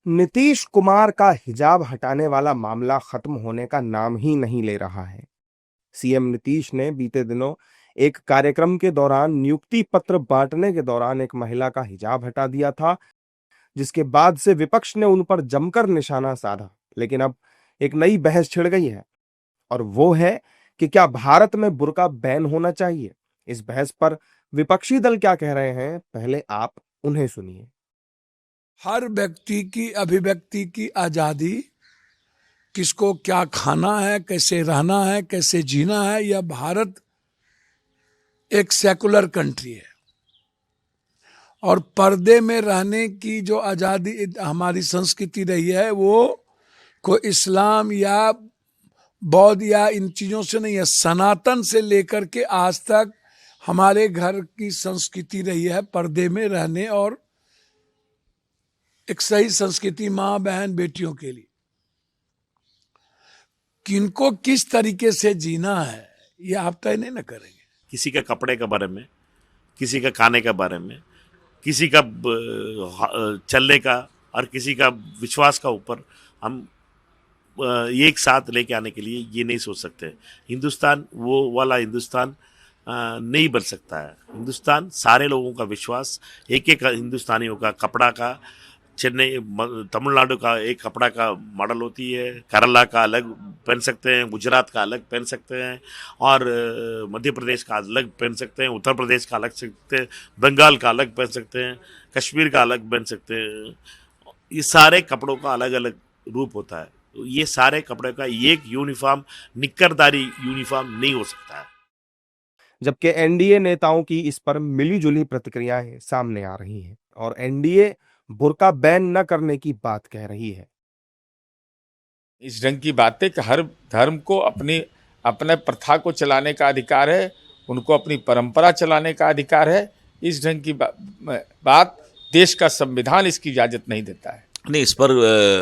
नीतीश कुमार का हिजाब हटाने वाला मामला खत्म होने का नाम ही नहीं ले रहा है। सीएम नीतीश ने बीते दिनों एक कार्यक्रम के दौरान नियुक्ति पत्र बांटने के दौरान एक महिला का हिजाब हटा दिया था, जिसके बाद से विपक्ष ने उन पर जमकर निशाना साधा। लेकिन अब एक नई बहस छिड़ गई है और वो है कि क्या भारत में बुर्का बैन होना चाहिए। इस बहस पर विपक्षी दल क्या कह रहे हैं, पहले आप उन्हें सुनिए। हर व्यक्ति की अभिव्यक्ति की आजादी, किसको क्या खाना है, कैसे रहना है, कैसे जीना है, यह भारत एक सेकुलर कंट्री है और पर्दे में रहने की जो आजादी हमारी संस्कृति रही है वो कोई इस्लाम या बौद्ध या इन चीजों से नहीं है। सनातन से लेकर के आज तक हमारे घर की संस्कृति रही है पर्दे में रहने और एक सही संस्कृति माँ बहन बेटियों के लिए। किनको किस तरीके से जीना है ये आप तय नहीं न करेंगे। किसी का कपड़े के बारे में, किसी का खाने के बारे में, किसी का चलने का और किसी का विश्वास का ऊपर हम एक साथ लेके आने के लिए ये नहीं सोच सकते। हिंदुस्तान वो वाला हिंदुस्तान नहीं बन सकता है। हिंदुस्तान सारे लोगों का विश्वास, एक एक हिंदुस्तानियों का कपड़ा का, चेन्नई तमिलनाडु का एक कपड़ा का मॉडल होती है, केरला का अलग पहन सकते हैं, गुजरात का अलग पहन सकते हैं और मध्य प्रदेश का अलग पहन सकते हैं, उत्तर प्रदेश का अलग सकते हैं, बंगाल का अलग पहन सकते हैं, कश्मीर का अलग पहन सकते हैं। ये सारे कपड़ों का अलग अलग रूप होता है। ये सारे कपड़े का एक यूनिफॉर्म निक्करदारी यूनिफॉर्म नहीं हो सकता है। जबकि एनडीए नेताओं की इस पर मिलीजुली प्रतिक्रियाएं सामने आ रही हैं और एनडीए बुर्का बैन न करने की बात कह रही है। इस ढंग की बातें कि हर धर्म को अपने प्रथा को चलाने का अधिकार है, उनको अपनी परंपरा चलाने का अधिकार है। इस ढंग की बात देश का संविधान इसकी इजाजत नहीं देता है। नहीं, इस पर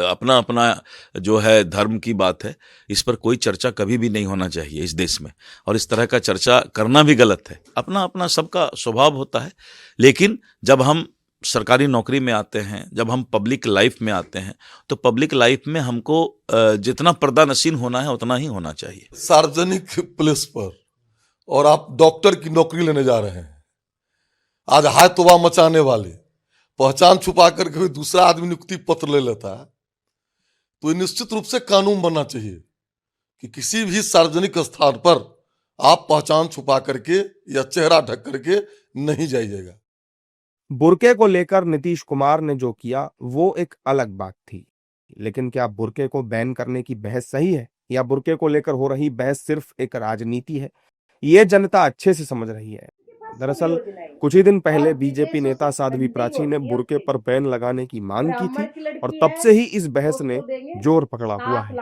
अपना अपना जो है धर्म की बात है, इस पर कोई चर्चा कभी भी नहीं होना चाहिए इस देश में, और इस तरह का चर्चा करना भी गलत है। अपना अपना सबका स्वभाव होता है, लेकिन जब हम सरकारी नौकरी में आते हैं, जब हम पब्लिक लाइफ में आते हैं, तो पब्लिक लाइफ में हमको जितना पर्दा नशीन होना है उतना ही होना चाहिए। सार्वजनिक प्लेस पर और आप डॉक्टर की नौकरी लेने जा रहे हैं, आज हाय तौबा मचाने वाले पहचान छुपा करके कोई दूसरा आदमी नियुक्ति पत्र ले लेता है, तो ये निश्चित रूप से कानून बनना चाहिए कि किसी भी सार्वजनिक स्थान पर आप पहचान छुपा करके या चेहरा ढक करके नहीं जाइएगा। बुर्के को लेकर नीतीश कुमार ने जो किया वो एक अलग बात थी, लेकिन क्या बुर्के को बैन करने की बहस सही है या बुर्के को लेकर हो रही बहस सिर्फ एक राजनीति है, ये जनता अच्छे से समझ रही है। दरअसल कुछ ही दिन पहले बीजेपी नेता साध्वी प्राची ने बुर्के पर बैन लगाने की मांग की थी और तब से ही इस बहस ने जोर पकड़ा हुआ है।